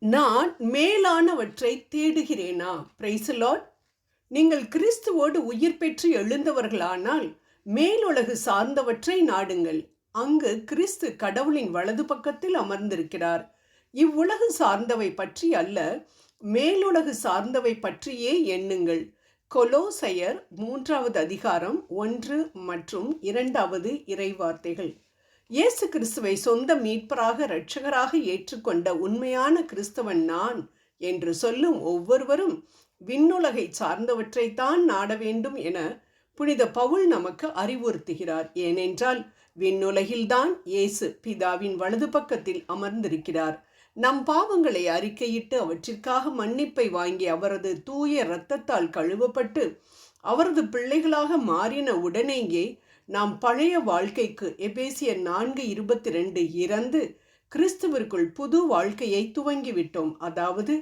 நான் மேலானவற்றை தேடுகிறேனா? Praise the Lord. நீங்கள் கிறிஸ்துவோடு உயிர் பெற்று எழுந்தவர்களானால் மேலுலகு சார்ந்தவற்றை நாடுங்கள். அங்கு கிறிஸ்து கடவுளின் வலது பக்கத்தில் அமர்ந்திருக்கிறார். இவ்வுலகு சார்ந்தவை பற்றி அல்ல, மேலுலகு சார்ந்தவை பற்றியே எண்ணுங்கள். கொலோசையர் 3வது அதிகாரம் 1 மற்றும் 2வது இறைவார்த்தைகள். இயேசு கிறிஸ்துவை சொந்த மீட்பராக இரட்சகராக ஏற்றுக்கொண்ட உண்மையான கிறிஸ்தவன் நான் என்று சொல்லும் ஒவ்வொருவரும் விண்ணுலகை சார்ந்தவற்றைத்தான் நாட வேண்டும் என புனித பவுல் நமக்கு அறிவுறுத்துகிறார். ஏனென்றால் விண்ணுலகில்தான் இயேசு பிதாவின் வலது பக்கத்தில் அமர்ந்திருக்கிறார். நம் பாவங்களை அறிக்கையிட்டு அவற்றிற்காக மன்னிப்பை வாங்கி அவரது தூய இரத்தத்தால் கழுவப்பட்டு அவரது பிள்ளைகளாக மாறின உடனேயே நாம் பழைய வாழ்க்கைக்கு எபேசியர் 4:22 இறந்து கிறிஸ்துவிற்குள் புது வாழ்க்கையை துவங்கிவிட்டோம். அதாவது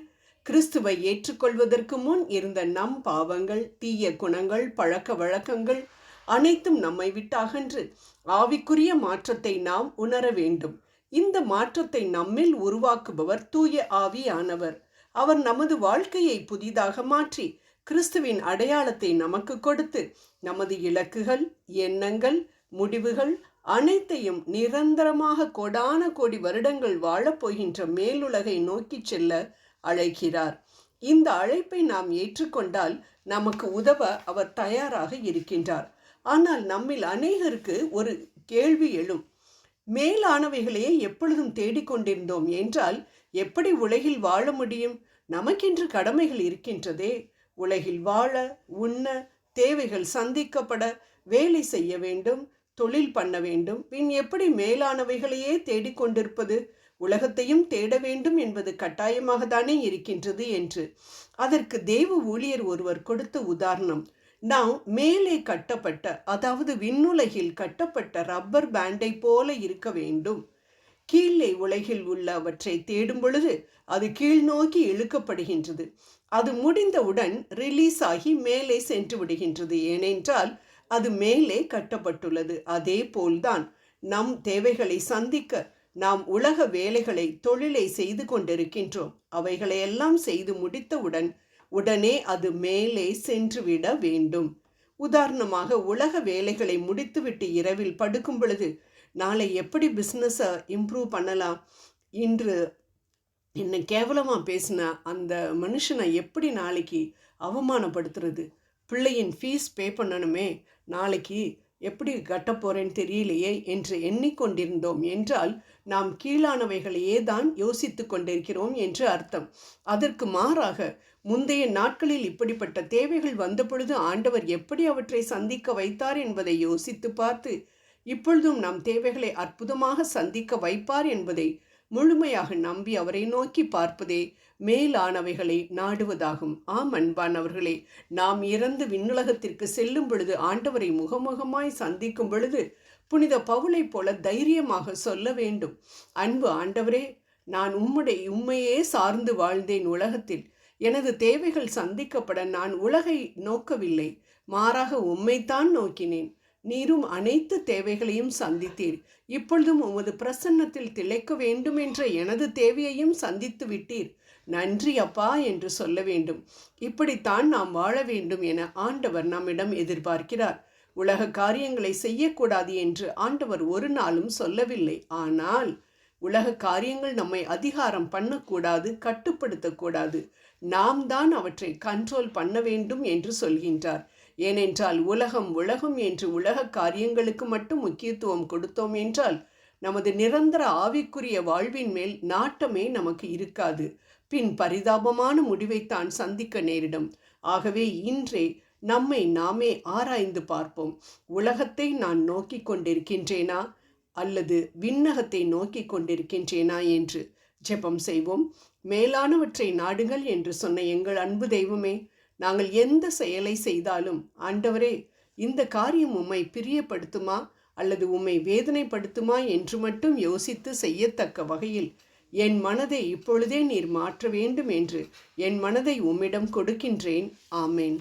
கிறிஸ்துவை ஏற்றுக்கொள்வதற்கு முன் இருந்த நம் பாவங்கள், தீய குணங்கள், பழக்க வழக்கங்கள் அனைத்தும் நம்மை விட்டு அகன்று ஆவிக்குரிய மாற்றத்தை நாம் உணர வேண்டும். இந்த மாற்றத்தை நம்மில் உருவாக்குபவர் தூய ஆவியானவர். அவர் நமது வாழ்க்கையை புதிதாக மாற்றி கிறிஸ்துவின் அடையாளத்தை நமக்கு கொடுத்து நமது இலக்குகள், எண்ணங்கள், முடிவுகள் அனைத்தையும் நிரந்தரமாக கோடான கோடி வருடங்கள் வாழப்போகின்ற மேலுலகை நோக்கி செல்ல அழைக்கிறார். இந்த அழைப்பை நாம் ஏற்றுக்கொண்டால் நமக்கு உதவ அவர் தயாராக இருக்கின்றார். ஆனால் நம்மில் அநேகருக்கு ஒரு கேள்வி எழும். மேலானவைகளையே எப்பொழுதும் தேடிக்கொண்டிருந்தோம் என்றால் எப்படி உலகில் வாழ முடியும்? நமக்கென்று கடமைகள் இருக்கின்றதே. உலகில் வாழ, உண்ண, தேவைகள் சந்திக்கப்பட, வேலை செய்ய வேண்டும், தொழில் பண்ண வேண்டும். பின் எப்படி மேலானவைகளையே தேடிக்கொண்டிருப்பது? உலகத்தையும் தேட வேண்டும் என்பது கட்டாயமாக தானே இருக்கின்றது என்று அதற்கு தேவ ஊழியர் ஒருவர் கொடுத்த உதாரணம், நாம் மேலே கட்டப்பட்ட, அதாவது விண்ணுலகில் கட்டப்பட்ட ரப்பர் பேண்டை போல இருக்க வேண்டும். கீழே உலகில் உள்ளவற்றை தேடும் பொழுது அது கீழ் நோக்கி இழுக்கப்படுகின்றது. அது முடிந்தவுடன் ரிலீஸ் ஆகி மேலே சென்று விடுகின்றது. ஏனென்றால் அது மேலே கட்டப்பட்டுள்ளது. அதே போல்தான் நம் தேவைகளை சந்திக்க நாம் உலக வேலைகளை, தொழிலை செய்து கொண்டிருக்கின்றோம். அவைகளையெல்லாம் செய்து முடித்தவுடன் உடனே அது மேலே சென்றுவிட வேண்டும். உதாரணமாக உலக வேலைகளை முடித்துவிட்டு இரவில் படுக்கும் பொழுது நாளை எப்படி பிஸ்னஸை இம்ப்ரூவ் பண்ணலாம், இன்று என்னை கேவலமாக பேசின அந்த மனுஷனை எப்படி நாளைக்கு அவமானப்படுத்துறது, பிள்ளையின் ஃபீஸ் பே பண்ணணுமே, நாளைக்கு எப்படி கட்ட போகிறேன்னு தெரியலையே என்று எண்ணிக்கொண்டிருந்தோம் என்றால் நாம் கீழானவைகளையே தான் யோசித்து கொண்டிருக்கிறோம் என்று அர்த்தம். அதற்கு மாறாக முந்தைய நாட்களில் இப்படிப்பட்ட தேவைகள் வந்த பொழுது ஆண்டவர் எப்படி அவற்றை சந்திக்க வைத்தார் என்பதை யோசித்து பார்த்து இப்பொழுதும் நம் தேவைகளை அற்புதமாக சந்திக்க வைப்பார் என்பதை முழுமையாக நம்பி அவரை நோக்கி பார்ப்பதே மேலானவைகளை நாடுவதாகும். ஆம் அன்பானவர்களே, நாம் இறந்து விண்ணுலகத்திற்கு செல்லும் பொழுது, ஆண்டவரை முகமுகமாய் சந்திக்கும் பொழுது புனித பவுலை போல தைரியமாக சொல்ல வேண்டும், அன்பு ஆண்டவரே, நான் உம்மையே சார்ந்து வாழ்ந்தேன். உலகத்தில் எனது தேவைகள் சந்திக்கப்பட நான் உலகை நோக்கவில்லை, மாறாக உம்மைத்தான் நோக்கினேன். நீரும் அனைத்து தேவைகளையும் சந்தித்தீர். இப்பொழுதும் உமது பிரசன்னத்தில் திளைக்க வேண்டும் என்ற எனது தேவையையும் சந்தித்து விட்டீர். நன்றி அப்பா என்று சொல்ல வேண்டும். இப்படித்தான் நாம் வாழ வேண்டும் என ஆண்டவர் நம்மிடம் எதிர்பார்க்கிறார். உலக காரியங்களை செய்யக்கூடாது என்று ஆண்டவர் ஒரு நாளும் சொல்லவில்லை. ஆனால் உலக காரியங்கள் நம்மை அதிகாரம் பண்ணக்கூடாது, கட்டுப்படுத்தக்கூடாது. நாம் தான் அவற்றை கண்ட்ரோல் பண்ண வேண்டும் என்று சொல்கின்றார். ஏனென்றால் உலகம் என்று உலக காரியங்களுக்கு மட்டும் முக்கியத்துவம் கொடுத்தோம் என்றால் நமது நிரந்தர ஆவிக்குரிய வாழ்வின் மேல் நாட்டமே நமக்கு இருக்காது. பின் பரிதாபமான முடிவைத்தான் சந்திக்க நேரிடும். ஆகவே இன்றே நம்மை நாமே ஆராய்ந்து பார்ப்போம். உலகத்தை நான் நோக்கி கொண்டிருக்கின்றேனா அல்லது விண்ணகத்தை நோக்கி கொண்டிருக்கின்றேனா என்று ஜெபம் செய்வோம். மேலானவற்றை நாடுங்கள் என்று சொன்ன எங்கள் அன்பு தெய்வமே, நாங்கள் எந்த செயலை செய்தாலும் ஆண்டவரே, இந்த காரியம் உம்மை பிரியப்படுத்துமா அல்லது உம்மை வேதனைப்படுத்துமா என்று மட்டும் யோசித்து செய்யத்தக்க வகையில் என் மனதை இப்பொழுதே நீர் மாற்ற வேண்டும் என்று என் மனதை உம்மிடம் கொடுக்கின்றேன். ஆமேன்.